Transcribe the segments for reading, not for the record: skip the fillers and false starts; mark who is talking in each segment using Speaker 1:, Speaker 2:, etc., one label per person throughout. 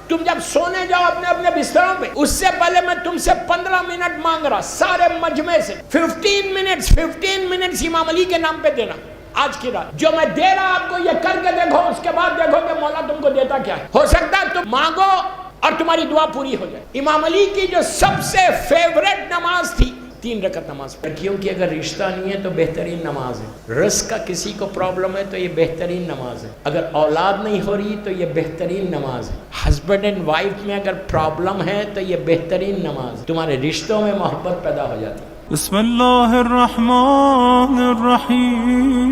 Speaker 1: تم جب سونے جاؤ اپنے اپنے بستروں پہ، اس سے پہلے میں تم سے 15 منٹ مانگ رہا، سارے مجمع سے 15 منٹس امام علی کے نام پہ دینا آج کی رات۔ جو میں دے رہا آپ کو یہ کر کے دیکھو، اس کے بعد دیکھو کہ مولا تم کو دیتا کیا ہے۔ ہو سکتا ہے تم مانگو اور تمہاری دعا پوری ہو جائے۔ امام علی کی جو سب سے فیورٹ نماز تھی 3 رکعت نماز۔ لڑکیوں کی اگر رشتہ نہیں ہے تو بہترین نماز ہے، رزق کا کسی کو پرابلم ہے تو یہ بہترین نماز ہے، اگر اولاد نہیں ہو رہی تو یہ بہترین نماز ہے، ہسبینڈ اینڈ وائف میں اگر پرابلم ہے تو یہ بہترین نماز ہے، تمہارے رشتوں میں محبت پیدا ہو جاتی ہے۔
Speaker 2: بسم اللہ الرحمن الرحیم۔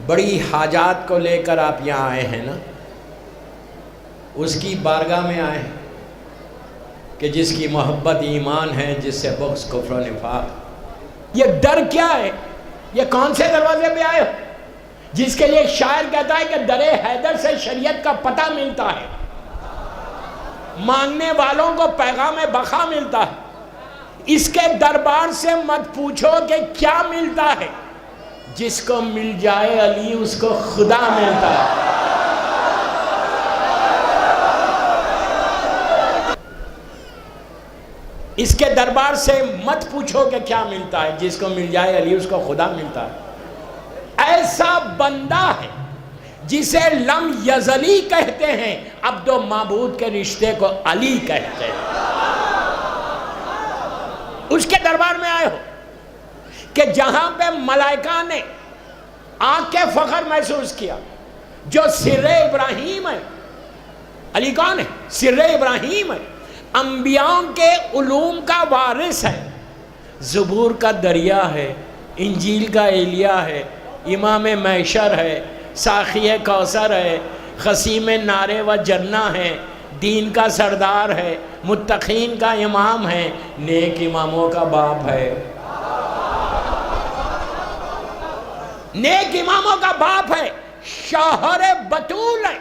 Speaker 1: بڑی حاجات کو لے کر آپ یہاں آئے ہیں نا، اس کی بارگاہ میں آئے ہیں کہ جس کی محبت ایمان ہے، جس سے بغض کفر و نفاق۔ یہ ڈر کیا ہے؟ یہ کون سے دروازے پہ آئے ہو؟ جس کے لیے ایک شاعر کہتا ہے کہ در حیدر سے شریعت کا پتہ ملتا ہے، مانگنے والوں کو پیغام بقا ملتا ہے۔ اس کے دربار سے مت پوچھو کہ کیا ملتا ہے، جس کو مل جائے علی اس کو خدا ملتا ہے۔ اس کے دربار سے مت پوچھو کہ کیا ملتا ہے، جس کو مل جائے علی اس کو خدا ملتا ہے۔ ایسا بندہ ہے جسے لم یزلی کہتے ہیں، عبد و معبود کے رشتے کو علی کہتے ہیں۔ اس کے دربار میں آئے ہو کہ جہاں پہ ملائکہ نے آنکھ کے فخر محسوس کیا، جو سر ابراہیم ہے۔ علی کون ہے؟ سر ابراہیم ہے، انبیاء کے علوم کا وارث ہے، زبور کا دریا ہے، انجیل کا ایلیا ہے، امام محشر ہے، ساقی کوثر ہے، خصیم نار و جنہ ہے، دین کا سردار ہے، متقین کا امام ہے، نیک اماموں کا باپ ہے۔ نیک اماموں کا باپ ہے، شوہر بطول ہے،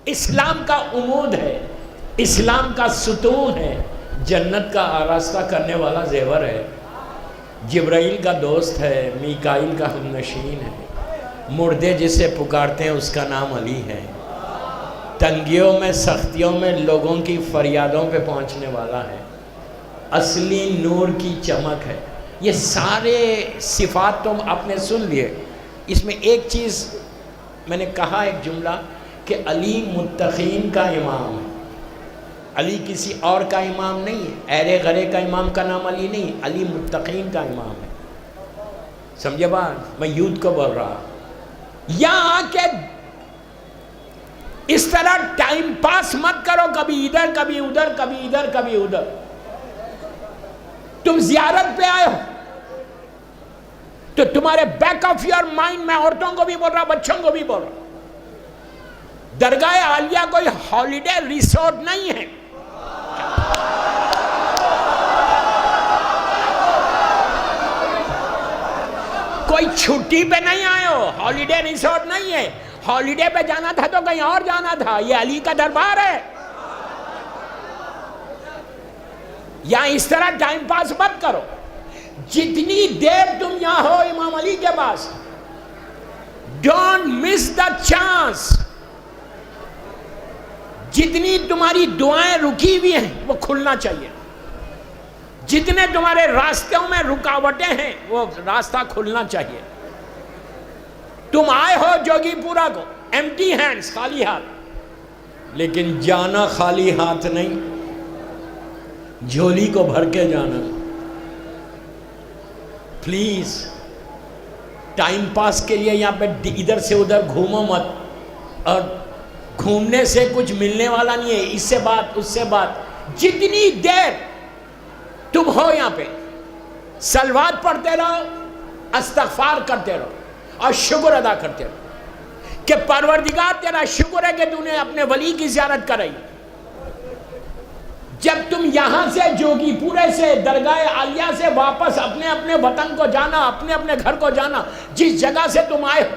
Speaker 1: اسلام کا عمود ہے، اسلام کا ستون ہے، جنت کا آراستہ کرنے والا زیور ہے، جبرائیل کا دوست ہے، میکائیل کا ہمنشین ہے، مردے جسے پکارتے ہیں اس کا نام علی ہے، تنگیوں میں سختیوں میں لوگوں کی فریادوں پہ پہنچنے والا ہے، اصلی نور کی چمک ہے۔ یہ سارے صفات تم آپ نے سن لیے۔ اس میں ایک چیز میں نے کہا، ایک جملہ، کہ علی متقین کا امام ہے۔ علی کسی اور کا امام نہیں ہے، ایرے غرے کا امام کا نام علی نہیں، علی متقین کا امام ہے۔ سمجھے بات؟ میں یوتھ کو بول رہا، یہاں آ کے اس طرح ٹائم پاس مت کرو، کبھی ادھر کبھی ادھر، کبھی ادھر کبھی ادھر۔ تم زیارت پہ آئے ہو تو تمہارے بیک آف یور مائنڈ، میں عورتوں کو بھی بول رہا، بچوں کو بھی بول رہا، درگاہ عالیہ کوئی ہالیڈے ریسورٹ نہیں ہے۔ کوئی چھٹی پہ نہیں آئے ہو، ہالیڈے ریسورٹ نہیں ہے۔ ہالیڈے پہ جانا تھا تو کہیں اور جانا تھا، یہ علی کا دربار ہے۔ یہاں اس طرح ٹائم پاس مت کرو۔ جتنی دیر تم یہاں ہو امام علی کے پاس، ڈونٹ مس دا چانس۔ جتنی تمہاری دعائیں رکی ہوئی ہیں وہ کھلنا چاہیے، جتنے تمہارے راستوں میں رکاوٹیں ہیں وہ راستہ کھلنا چاہیے۔ تم آئے ہو جوگی پورا کو ایمٹی ہینڈز، خالی ہاتھ، لیکن جانا خالی ہاتھ نہیں، جھولی کو بھر کے جانا۔ پلیز ٹائم پاس کے لیے یہاں پہ ادھر سے ادھر گھومو مت، اور گھومنے سے کچھ ملنے والا نہیں ہے، اس سے بات اس سے بات۔ جتنی دیر تم ہو یہاں پہ صلوات پڑھتے رہو، استغفار کرتے رہو اور شکر ادا کرتے رہو کہ پروردگار تیرا شکر ہے کہ تو نے اپنے ولی کی زیارت کرائی۔ جب تم یہاں سے جوگی پورے سے درگاہ عالیہ سے واپس اپنے اپنے وطن کو جانا، اپنے اپنے گھر کو جانا، جس جگہ سے تم آئے ہو،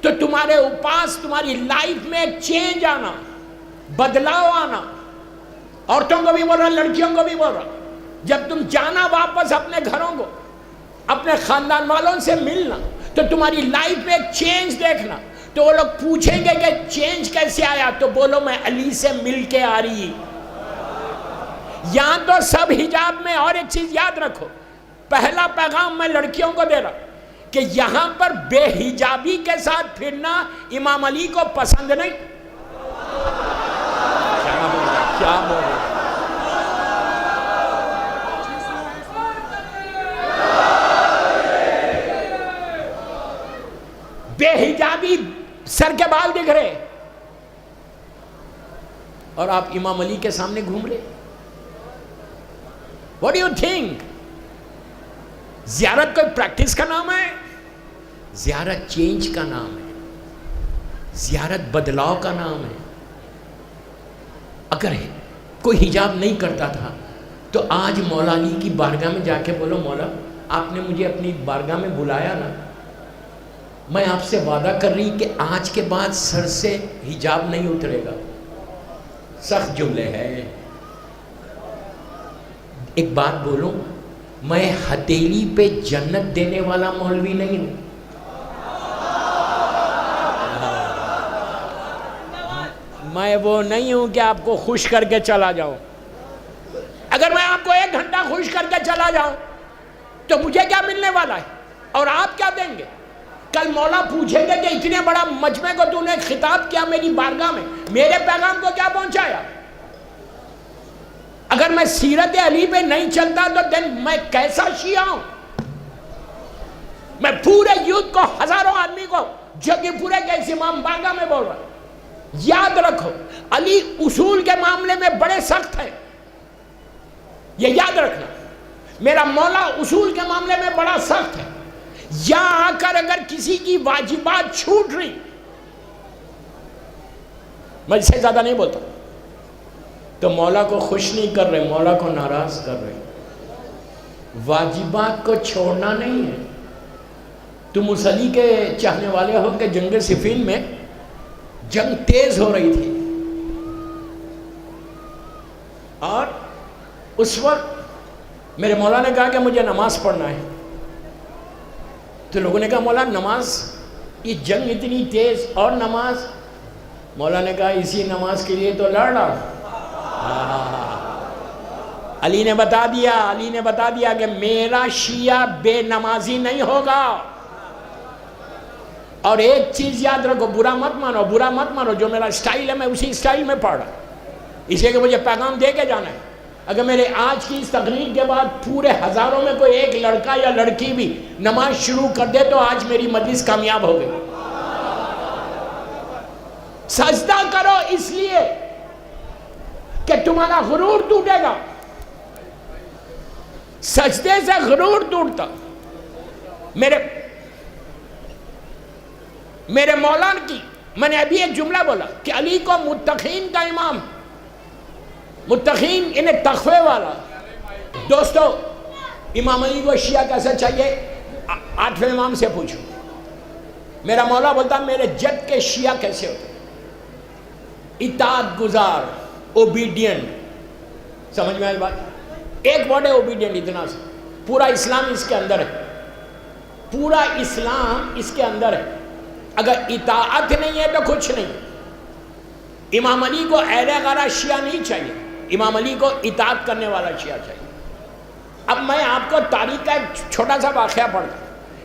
Speaker 1: تو تمہارے پاس تمہاری لائف میں ایک چینج آنا، بدلاؤ آنا۔ عورتوں کو بھی بول رہا، لڑکیوں کو بھی بول رہا، جب تم جانا واپس اپنے گھروں کو، اپنے خاندان والوں سے ملنا، تو تمہاری لائف میں ایک چینج دیکھنا۔ تو وہ لوگ پوچھیں گے کہ چینج کیسے آیا، تو بولو میں علی سے مل کے آ رہی. یہاں تو سب حجاب میں. اور ایک چیز یاد رکھو، پہلا پیغام میں لڑکیوں کو دے رہا ہوں کہ یہاں پر بے حجابی کے ساتھ پھرنا امام علی کو پسند نہیں. کیا بول رہے بے حجابی، سر کے بال دکھ رہے اور آپ امام علی کے سامنے گھوم رہے. What do you think؟ زیارت کوئی پریکٹس کا نام ہے؟ زیارت چینج کا نام ہے، زیارت بدلاؤ کا نام ہے. اگر کوئی حجاب نہیں کرتا تھا تو آج مولا علی کی بارگاہ میں جا کے بولو مولا آپ نے مجھے اپنی بارگاہ میں بلایا نا، میں آپ سے وعدہ کر رہی کہ آج کے بعد سر سے حجاب نہیں اترے گا. سخت جملے ہیں. ایک بات بولوں، میں ہتھیلی پہ جنت دینے والا مولوی نہیں ہوں. میں وہ نہیں ہوں کہ آپ کو خوش کر کے چلا جاؤں. اگر میں آپ کو 1 گھنٹہ خوش کر کے چلا جاؤں تو مجھے کیا ملنے والا ہے اور آپ کیا دیں گے؟ کل مولا پوچھیں گے کہ اتنے بڑا مجمع کو تو نے خطاب کیا میری بارگاہ میں، میرے پیغام کو کیا پہنچایا؟ اگر میں سیرت علی پہ نہیں چلتا تو دن میں کیسا شیعہ ہوں؟ میں پورے یوتھ کو، ہزاروں آدمی کو جو کہ پورے کے اس امام بارگاہ میں بول رہا ہوں، یاد رکھو علی اصول کے معاملے میں بڑے سخت ہیں. یہ یاد رکھنا، میرا مولا اصول کے معاملے میں بڑا سخت ہے. یہاں آ کر اگر کسی کی واجبات چھوٹ رہی، میں اس سے زیادہ نہیں بولتا، تو مولا کو خوش نہیں کر رہے، مولا کو ناراض کر رہے. واجبات کو چھوڑنا نہیں ہے. تم اس علی کے چاہنے والے ہو کہ جنگ صفین میں جنگ تیز ہو رہی تھی اور اس وقت میرے مولا نے کہا کہ مجھے نماز پڑھنا ہے. تو لوگوں نے کہا مولا نماز، یہ جنگ اتنی تیز اور نماز. مولا نے کہا اسی نماز کے لیے تو لڑ رہا. علی نے بتا دیا کہ میرا شیعہ بے نمازی نہیں ہوگا. اور ایک چیز یاد رکھو، برا مت مانو، جو میرا سٹائل ہے میں اسی سٹائل میں پڑھ رہا، اس لیے کہ مجھے پیغام دے کے جانا ہے. اگر میرے آج کی اس تقریر کے بعد پورے ہزاروں میں کوئی ایک لڑکا یا لڑکی بھی نماز شروع کر دے تو آج میری مجلس کامیاب ہو گئی. سجدہ کرو اس لیے کہ تمہارا غرور ٹوٹے گا. سجدے سے غرور ٹوٹتا. میرے مولانا کی میں نے ابھی ایک جملہ بولا کہ علی کو متقین کا امام، متقین انہیں تقوی والا. دوستو امام علی کو شیعہ کیسا چاہیے؟ 8ویں امام سے پوچھو. میرا مولا بولتا میرے جد کے شیعہ کیسے ہوتے؟ اطاعت گزار، اوبیڈینٹ. سمجھ میں آئی بات؟ ایک ورڈ ہے اوبیڈینٹ، اتنا سا. پورا اسلام اس کے اندر ہے، پورا اسلام اس کے اندر ہے. اگر اطاعت نہیں ہے تو کچھ نہیں. امام علی کو اہل غارہ شیعہ نہیں چاہیے، امام علی کو اطاعت کرنے والا شیعہ چاہیے. اب میں آپ کو تاریخ کا ایک چھوٹا سا واقعہ پڑھتا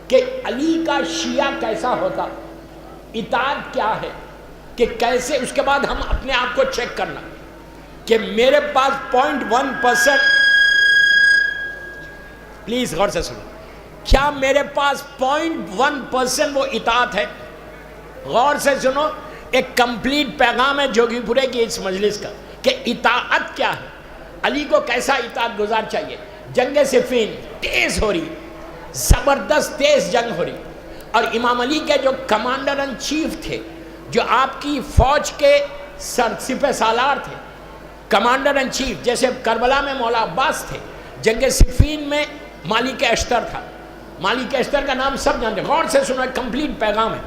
Speaker 1: کہ علی کا شیعہ کیسا ہوتا، اطاعت کیا ہے، کہ کیسے. اس کے بعد ہم اپنے آپ کو چیک کرنا کہ میرے پاس 0.1%، پلیز غور سے سنو، کیا میرے پاس 0.1% وہ اطاعت ہے؟ غور سے سنو، ایک کمپلیٹ پیغام ہے جوگی پورے کی اس مجلس کا کہ اطاعت کیا ہے، علی کو کیسا اطاعت گزار چاہیے. جنگ صفین تیز ہو رہی، زبردست تیز جنگ ہو رہی، اور امام علی کے جو کمانڈر ان چیف تھے، جو آپ کی فوج کے سپہ سالار تھے، کمانڈر ان چیف، جیسے کربلا میں مولا عباس تھے، جنگ صفین میں مالک اشتر تھا. مالک اشتر کا نام سب جانتے ہیں. غور سے سنو، ایک کمپلیٹ پیغام ہے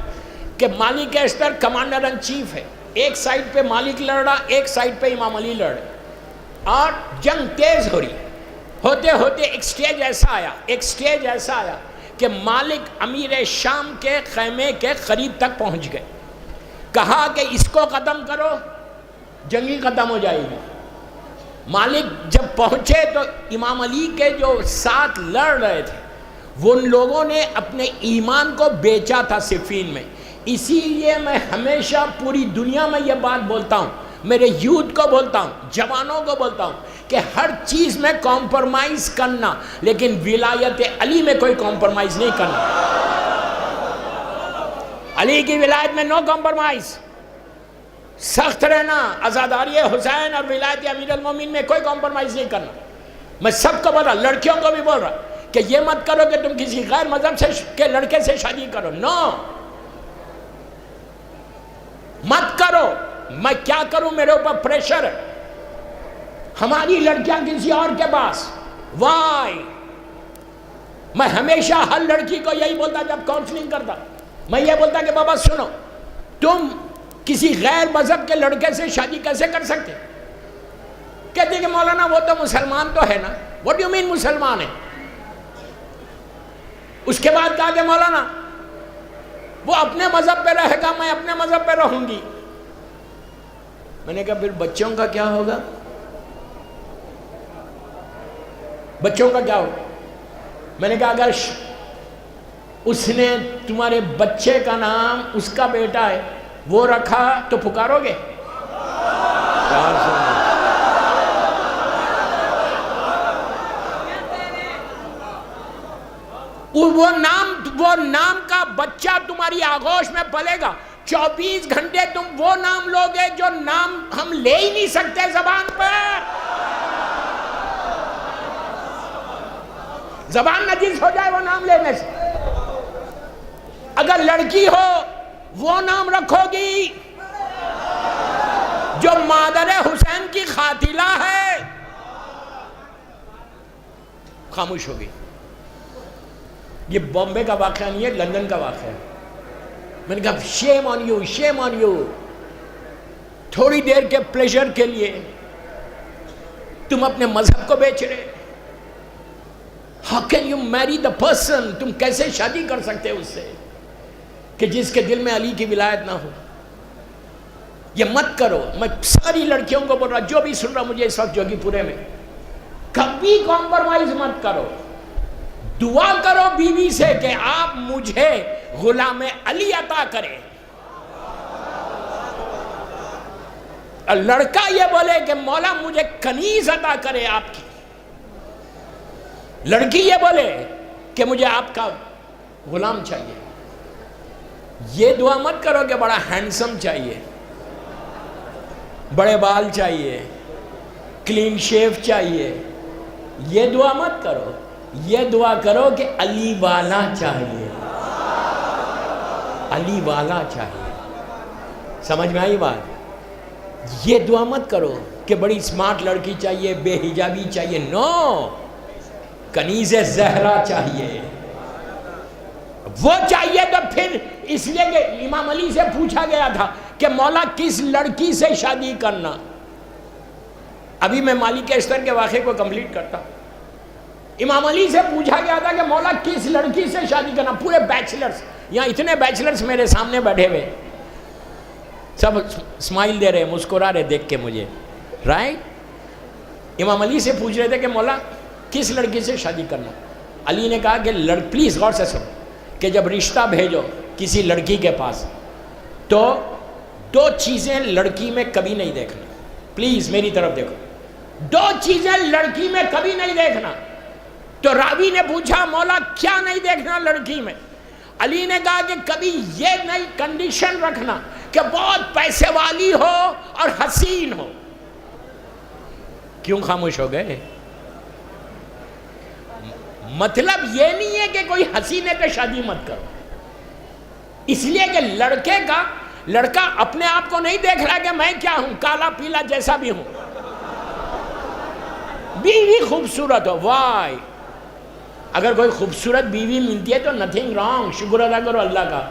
Speaker 1: کہ مالک اشتر کمانڈر ان چیف ہے. ایک سائڈ پہ مالک لڑ رہا، ایک سائڈ پہ امام علی لڑ رہے، اور جنگ تیز ہو رہی. ہوتے ہوتے ایک سٹیج ایسا آیا کہ مالک امیر شام کے خیمے کے قریب تک پہنچ گئے. کہا کہ اس کو ختم کرو، جنگی ختم ہو جائے گی۔ مالک جب پہنچے تو امام علی کے جو ساتھ لڑ رہے تھے وہ ان لوگوں نے اپنے ایمان کو بیچا تھا صفین میں۔ اسی لیے میں ہمیشہ پوری دنیا میں یہ بات بولتا ہوں، میرے یوتھ کو بولتا ہوں، جوانوں کو بولتا ہوں کہ ہر چیز میں کمپرومائز کرنا، لیکن ولایت علی میں کوئی کمپرومائز نہیں کرنا۔ علی کی ولایت میں نو کمپرومائز، سخت رہنا، عزاداری حسین اور ولایت امیر المومنین میں کوئی کمپرومائز نہیں کرنا۔ میں سب کو بول رہا، لڑکیوں کو بھی بول رہا کہ یہ مت کرو کہ تم کسی غیر مذہب سے کے لڑکے سے شادی کرو، نو، مت کرو۔ میں کیا کروں، میرے اوپر پریشر ہے، ہماری لڑکیاں کسی اور کے پاس، وائی؟ میں ہمیشہ ہر لڑکی کو یہی بولتا جب کاؤنسلنگ کرتا، میں یہ بولتا کہ بابا سنو، تم کسی غیر مذہب کے لڑکے سے شادی کیسے کر سکتے؟ کہتے کہ مولانا وہ تو مسلمان تو ہے نا۔ What do you mean مسلمان ہے؟ اس کے بعد کہا کہ مولانا وہ اپنے مذہب پہ رہے گا، میں اپنے مذہب پہ رہوں گی۔ میں نے کہا پھر بچوں کا کیا ہوگا؟ بچوں کا کیا ہوگا؟ میں نے کہا اگر اس نے تمہارے بچے کا نام اس کا بیٹا ہے وہ رکھا تو پکارو گے؟ وہ نام کا بچہ تمہاری آغوش میں پلے گا، 24 گھنٹے تم وہ نام لوگے جو نام ہم لے ہی نہیں سکتے زبان پر۔ زبان نجس ہو جائے وہ نام لینے سے۔ اگر لڑکی ہو وہ نام رکھو گی جو مادر حسین کی قاتلہ ہے، خاموش ہوگی۔ یہ بامبے کا واقعہ نہیں ہے، لندن کا واقعہ ہے۔ میں نے کہا شیم on you, shame on you, تھوڑی دیر کے پلیزر کے لیے تم اپنے مذہب کو بیچ رہے۔ How can you marry the person؟ تم کیسے شادی کر سکتے اس سے کہ جس کے دل میں علی کی ولایت نہ ہو؟ یہ مت کرو۔ میں ساری لڑکیوں کو بول رہا، جو بھی سن رہا مجھے اس وقت جوگی پورے میں، کبھی کمپرومائز مت کرو۔ دعا کرو بیوی سے کہ آپ مجھے غلام علی عطا کریں، اور لڑکا یہ بولے کہ مولا مجھے کنیز عطا کرے آپ کی، لڑکی یہ بولے کہ مجھے آپ کا غلام چاہیے۔ یہ دعا مت کرو کہ بڑا ہینڈسم چاہیے، بڑے بال چاہیے، کلین شیف چاہیے، یہ دعا مت کرو۔ یہ دعا کرو کہ علی والا چاہیے، علی والا چاہیے۔ سمجھ میں آئی بات؟ یہ دعا مت کرو کہ بڑی سمارٹ لڑکی چاہیے، بے حجابی چاہیے، نو، کنیز زہرا چاہیے، وہ چاہیے۔ تو پھر اس لیے کہ امام علی سے پوچھا گیا تھا کہ مولا کس لڑکی سے شادی کرنا۔ ابھی میں مالک اشتر کے واقعے کو کمپلیٹ کرتا۔ امام علی سے پوچھا گیا تھا کہ مولا کس لڑکی سے شادی کرنا۔ پورے بیچلرز، یہاں اتنے بیچلرز میرے سامنے بیٹھے ہوئے، سب اسمائل دے رہے، مسکرا رہے دیکھ کے مجھے، رائٹ؟ امام علی سے پوچھ رہے تھے کہ مولا کس لڑکی سے شادی کرنا۔ علی نے کہا کہ پلیز غور سے سنو کہ جب رشتہ بھیجو کسی لڑکی کے پاس تو دو چیزیں لڑکی میں کبھی نہیں دیکھنا، پلیز میری طرف دیکھو، دو چیزیں لڑکی میں کبھی نہیں دیکھنا۔ تو راوی نے پوچھا مولا کیا نہیں دیکھنا لڑکی میں؟ علی نے کہا کہ کبھی یہ نئی کنڈیشن رکھنا کہ بہت پیسے والی ہو اور حسین ہو۔ کیوں خاموش ہو گئے؟ مطلب یہ نہیں ہے کہ کوئی حسین ہے تو شادی مت کرو، اس لیے کہ لڑکا اپنے آپ کو نہیں دیکھ رہا کہ میں کیا ہوں، کالا پیلا جیسا بھی ہوں۔ بیوی خوبصورت ہو، وائی، اگر کوئی خوبصورت بیوی ملتی ہے تو نتھنگ رانگ، شکر ادا کرو اللہ کا۔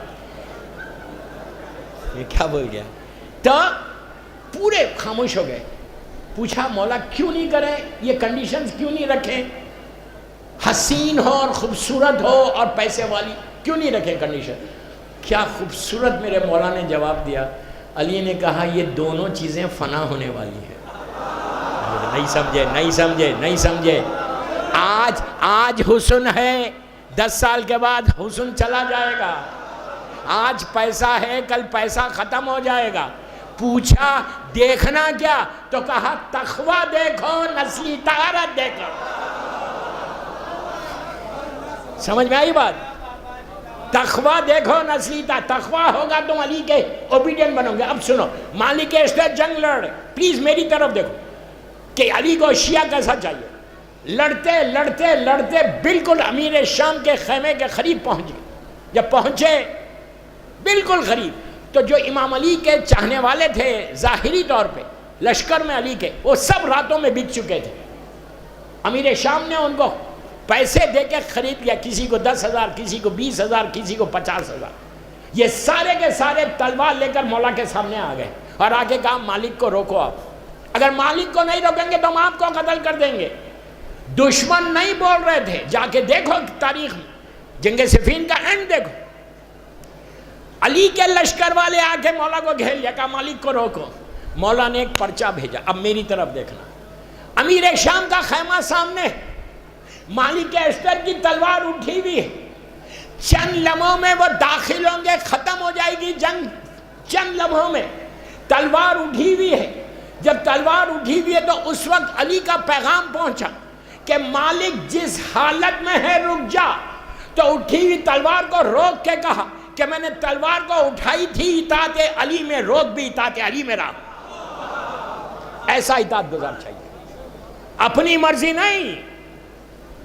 Speaker 1: یہ کیا بول گیا؟ تو پورے خاموش ہو گئے۔ پوچھا مولا کیوں نہیں کریں، یہ کنڈیشنز کیوں نہیں رکھیں؟ حسین ہو اور خوبصورت ہو اور پیسے والی کیوں نہیں رکھیں کنڈیشن؟ کیا خوبصورت میرے مولا نے جواب دیا، علی نے کہا یہ دونوں چیزیں فنا ہونے والی ہیں. نہیں سمجھے نہیں سمجھے نہیں سمجھے. آج حسن ہے، 10 سال کے بعد حسن چلا جائے گا. آج پیسہ ہے، کل پیسہ ختم ہو جائے گا. پوچھا دیکھنا کیا؟ تو کہا تقویٰ دیکھو، نسلی طہارت دیکھو. سمجھ میں آئی بات؟ تقویٰ دیکھو، نسلی تقویٰ ہوگا تم علی کے اوبیڈین بنو گے. اب سنو، مالک اشتر جنگ لڑ رہے، پلیز میری طرف دیکھو کہ علی کو شیعہ کیسا چاہیے. لڑتے لڑتے لڑتے بالکل امیر شام کے خیمے کے قریب پہنچ گئے. جب پہنچے بالکل قریب، تو جو امام علی کے چاہنے والے تھے ظاہری طور پہ لشکر میں علی کے، وہ سب راتوں میں بک چکے تھے. امیر شام نے ان کو پیسے دے کے خرید لیا، کسی کو 10,000، کسی کو 20,000، کسی کو 50,000. یہ سارے کے سارے تلوار لے کر مولا کے سامنے آ گئے اور آگے کہا مالک کو روکو آپ. اگر مالک کو نہیں روکیں گے تو ہم آپ کو قتل کر دیں گے. دشمن نہیں بول رہے تھے، جا کے دیکھو تاریخ میں، جنگ صفین کا اینڈ دیکھو. علی کے لشکر والے آ کے مولا کو گھیر لیا، کہا مالک کو روکو. مولا نے ایک پرچہ بھیجا، اب میری طرف دیکھنا. امیر شام کا خیمہ سامنے، مالک اشتر کی تلوار اٹھی ہوئی ہے. چند لمحوں میں وہ داخل ہوں گے، ختم ہو جائے گی جنگ. چند لمحوں میں تلوار اٹھی ہوئی ہے. جب تلوار اٹھی ہوئی ہے تو اس وقت علی کا پیغام پہنچا کہ مالک جس حالت میں ہے رک جا. تو اٹھی ہوئی تلوار کو روک کے کہا کہ میں نے تلوار کو اٹھائی تھی اطاعت علی میں، روک بھی اطاعت علی میں رہا. ایسا اطاعت گزار چاہیے، اپنی مرضی نہیں.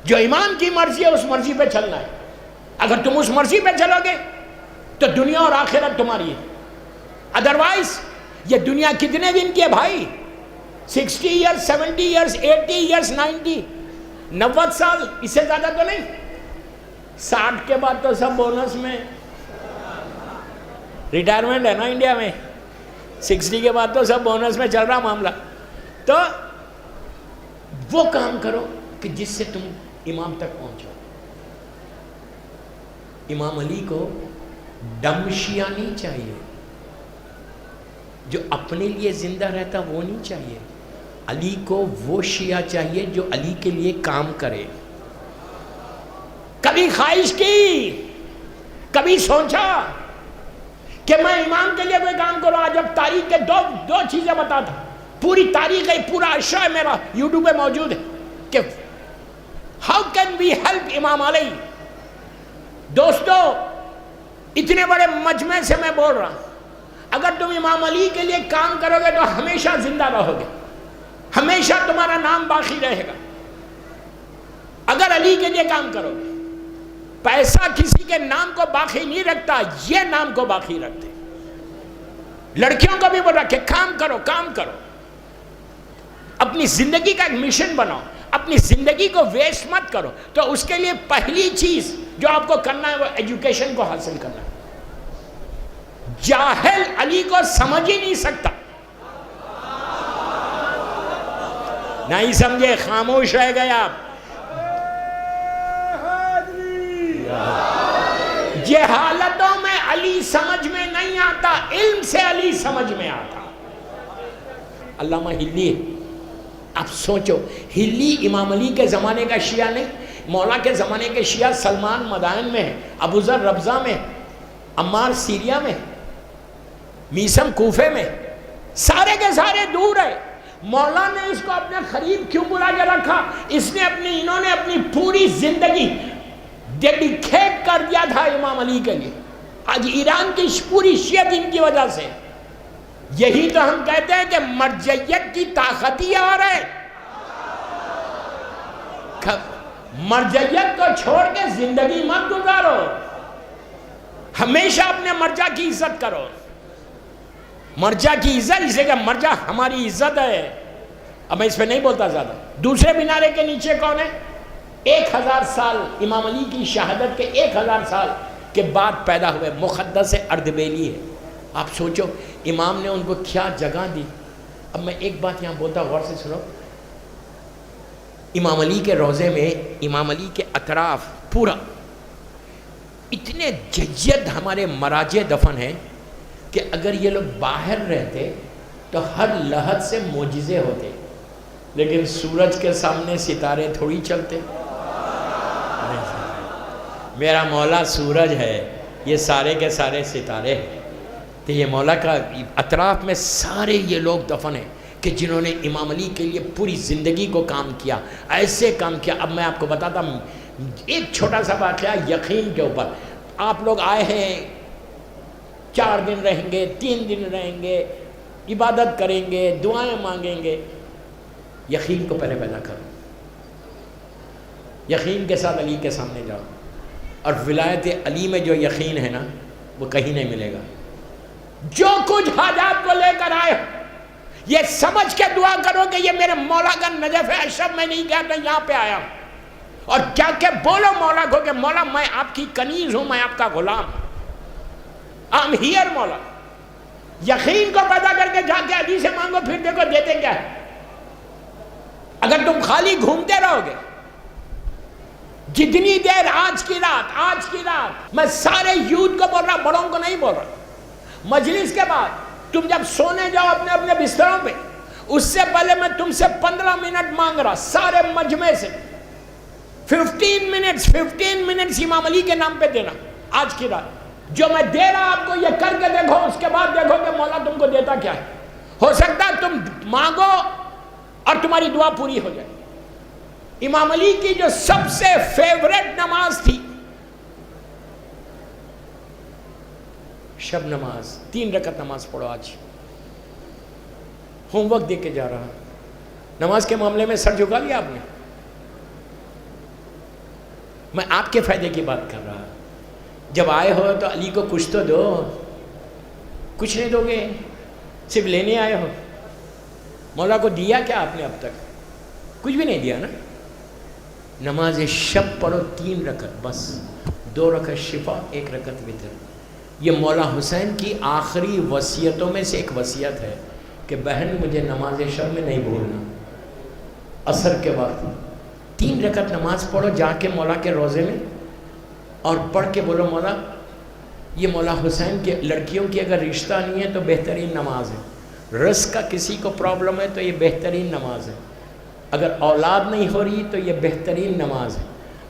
Speaker 1: جو امام کی مرضی ہے اس مرضی پہ چلنا ہے. اگر تم اس مرضی پہ چلو گے تو دنیا اور آخرت تمہاری ہے. ادروائز یہ دنیا کتنے دن کی ہے بھائی؟ 60 ایئرز، 70 ایئرز، 80 ایئرز، 90 سال، اس سے زیادہ تو نہیں. 60 کے بعد تو سب بونس میں ریٹائرمنٹ ہے نا انڈیا میں. 60 کے بعد تو سب بونس میں چل رہا معاملہ. تو وہ کام کرو کہ جس سے تم امام تک پہنچو. امام علی کو ڈم شیعہ نہیں چاہیے، جو اپنے لیے زندہ رہتا وہ نہیں چاہیے. علی کو وہ شیعہ چاہیے جو علی کے لیے کام کرے. کبھی خواہش کی، کبھی سوچا کہ میں امام کے لیے کوئی کام کروں. آج اب تاریخ کے دو چیزیں بتاتا، پوری تاریخ ہے، پورا اشرا میرا یوٹیوب پہ موجود ہے کہ ہاؤ کین وی ہیلپ امام علی. دوستو اتنے بڑے مجمع سے میں بول رہا ہوں، اگر تم امام علی کے لیے کام کرو گے تو ہمیشہ زندہ رہو گے، ہمیشہ تمہارا نام باقی رہے گا. اگر علی کے لیے کام کرو گے، پیسہ کسی کے نام کو باقی نہیں رکھتا، یہ نام کو باقی رکھتے. لڑکیوں کو بھی بول رہا کہ کام کرو، کام کرو. اپنی زندگی کا ایک مشن بناؤ، اپنی زندگی کو ویسٹ مت کرو. تو اس کے لیے پہلی چیز جو آپ کو کرنا ہے وہ ایجوکیشن کو حاصل کرنا ہے. جاہل علی کو سمجھ ہی نہیں سکتا. نہیں سمجھے، خاموش رہ گئے آپ. جہالتوں میں علی سمجھ میں نہیں آتا، علم سے علی سمجھ میں آتا. علامہ ہلی، اب سوچو، ہلی امام علی کے زمانے کا شیعہ نہیں، مولا کے زمانے کے شیعہ سلمان مدائن میں ہے، ابو ذر ربضہ میں، عمار سیریا میں، میسم کوفے میں، سارے کے سارے دور ہے. مولا نے اس کو اپنے قریب کیوں بلا کے رکھا؟ انہوں نے اپنی پوری زندگی ڈیڈیکیٹ کر دیا تھا امام علی کے لیے. آج ایران کی پوری شیعت ان کی وجہ سے. یہی تو ہم کہتے ہیں کہ مرجعیت کی طاقت ہی اور ہے. مرجعیت کو چھوڑ کے زندگی مت گزارو، ہمیشہ اپنے مرجع کی عزت کرو. مرجع کی عزت، اسے کہ مرجع ہماری عزت ہے. اب میں اس پہ نہیں بولتا زیادہ. دوسرے مینارے کے نیچے کون ہے؟ 1000 سال امام علی کی شہادت کے 1000 سال کے بعد پیدا ہوئے مقدس اردبیلی ہے. آپ سوچو امام نے ان کو کیا جگہ دی. اب میں ایک بات یہاں بولتا، غور سے سنو. امام علی کے روضے میں، امام علی کے اطراف پورا اتنے جید ہمارے مراجع دفن ہیں. کہ اگر یہ لوگ باہر رہتے تو ہر لحظ سے معجزے ہوتے، لیکن سورج کے سامنے ستارے تھوڑی چلتے۔ میرا مولا سورج ہے، یہ سارے کے سارے ستارے ہیں۔ تو یہ مولا کا اطراف میں سارے یہ لوگ دفن ہیں کہ جنہوں نے امام علی کے لیے پوری زندگی کو کام کیا، ایسے کام کیا۔ اب میں آپ کو بتاتا ہوں ایک چھوٹا سا واقعہ یقین کے اوپر۔ آپ لوگ آئے ہیں، 4 دن رہیں گے، 3 دن رہیں گے، عبادت کریں گے، دعائیں مانگیں گے۔ یقین کو پہلے پیدا کرو، یقین کے ساتھ علی کے سامنے جاؤ، اور ولایت علی میں جو یقین ہے نا وہ کہیں نہیں ملے گا۔ جو کچھ حاجات کو لے کر آئے یہ سمجھ کے دعا کرو کہ یہ میرے مولا کا نجف ہے، اشرف میں نہیں گیا، میں یہاں پہ آیا ہوں، اور کیا کہ بولو مولا کو کہ مولا میں آپ کی کنیز ہوں، میں آپ کا غلام، I'm here مولا۔ یقین کو پیدا کر کے جا کے علی سے مانگو، پھر دیکھو دیتے کیا ہے۔ اگر تم خالی گھومتے رہو گے، جتنی دیر آج کی رات میں سارے یوتھ کو بول رہا، بڑوں کو نہیں بول رہا، مجلس کے بعد تم جب سونے جاؤ اپنے اپنے بستروں پہ، اس سے پہلے میں تم سے 15 منٹ مانگ رہا، سارے مجمع سے 15 منٹس امام علی کے نام پہ دینا آج کی رات۔ جو میں دے رہا آپ کو یہ کر کے دیکھو، اس کے بعد دیکھو کہ مولا تم کو دیتا کیا ہے۔ ہو سکتا ہے تم مانگو اور تمہاری دعا پوری ہو جائے۔ امام علی کی جو سب سے فیورٹ نماز تھی شب نماز، 3 رکعت نماز پڑھو۔ آج ہوم ورک دے کے جا رہا، نماز کے معاملے میں سر جھکا لیا آپ نے؟ میں آپ کے فائدے کی بات کر رہا۔ جب آئے ہو تو علی کو کچھ تو دو، کچھ نہیں دو گے، صرف لینے آئے ہو۔ مولا کو دیا کیا آپ نے اب تک؟ کچھ بھی نہیں دیا نا۔ نماز شب پڑھو 3 رکعت، بس 2 رکعت شفا، 1 رکعت وتر۔ یہ مولا حسین کی آخری وصیتوں میں سے ایک وصیت ہے کہ بہن مجھے نماز شب میں نہیں بھولنا، عصر کے وقت 3 رکعت نماز پڑھو جا کے مولا کے روزے میں، اور پڑھ کے بولو مولا یہ مولا حسین کے لڑکیوں کی اگر رشتہ نہیں ہے تو بہترین نماز ہے، رزق کا کسی کو پرابلم ہے تو یہ بہترین نماز ہے، اگر اولاد نہیں ہو رہی تو یہ بہترین نماز ہے،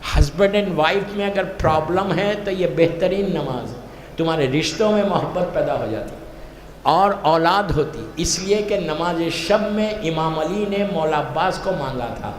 Speaker 1: ہسبینڈ اینڈ وائف میں اگر پرابلم ہے تو یہ بہترین نماز ہے۔ تمہارے رشتوں میں محبت پیدا ہو جاتی اور اولاد ہوتی، اس لیے کہ نماز شب میں امام علی نے مولا عباس کو مانگا تھا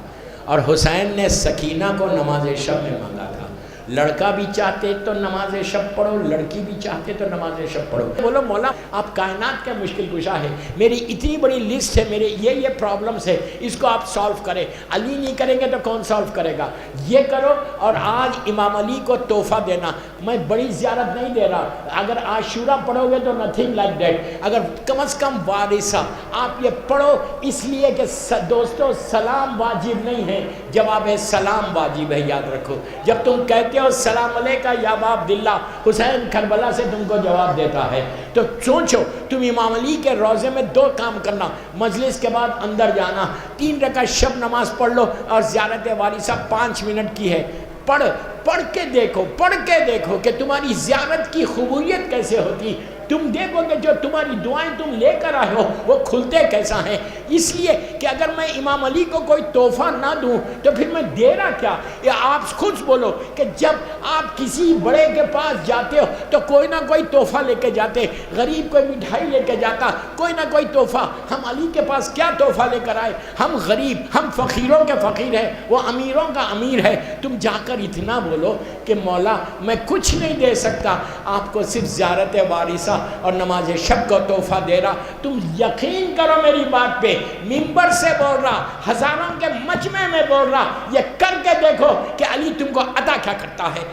Speaker 1: اور حسین نے سکینہ کو نماز شب میں مانگا تھا۔ لڑکا بھی چاہتے تو نماز شب پڑھو، لڑکی بھی چاہتے تو نماز شب پڑھو۔ بولو مولا آپ کائنات کا مشکل کشا ہے، میری اتنی بڑی لسٹ ہے، میرے یہ پرابلمس ہے، اس کو آپ سالو کریں۔ علی نہیں کریں گے تو کون سالو کرے گا؟ یہ کرو۔ اور آج امام علی کو تحفہ دینا، میں بڑی زیارت نہیں دے رہا، اگر عاشورہ پڑھو گے تو نتھنگ لائک دیٹ، اگر کم از کم وارثہ آپ یہ پڑھو، اس لیے کہ دوستو سلام واجب نہیں ہے، جواب سلام واجب ہے، یاد رکھو۔ جب تم کہتے ہو السلام علیکہ یا ابا عبداللہ، حسین کربلا سے تم کو جواب دیتا ہے، تو سوچو تم امام علی کے روزے میں 2 کام کرنا، مجلس کے بعد اندر جانا، 3 رکعت شب نماز پڑھ لو، اور زیارت وارثہ 5 منٹ کی ہے، پڑھ کے دیکھو کہ تمہاری زیارت کی قبولیت کیسے ہوتی۔ تم دیکھو کہ جو تمہاری دعائیں تم لے کر آئے ہو وہ کھلتے کیسا ہیں۔ اس لیے کہ اگر میں امام علی کو کوئی تحفہ نہ دوں تو پھر میں دے رہا کیا؟ یا آپ خود بولو کہ جب آپ کسی بڑے کے پاس جاتے ہو تو کوئی نہ کوئی تحفہ لے کے جاتے، غریب کوئی مٹھائی لے کے جاتا، کوئی نہ کوئی تحفہ۔ ہم علی کے پاس کیا تحفہ لے کر آئے؟ ہم غریب، ہم فقیروں کے فقیر ہیں، وہ امیروں کا امیر ہے۔ تم جا کر اتنا بولو کہ مولا میں کچھ نہیں دے سکتا، آپ کو صرف زیارت وارثہ اور نماز شب کو تحفہ دے رہا۔ تم یقین کرو میری بات پہ، ممبر سے بول رہا، ہزاروں کے مجمع میں بول رہا، یہ کر کے دیکھو کہ علی تم کو عطا کیا کرتا ہے۔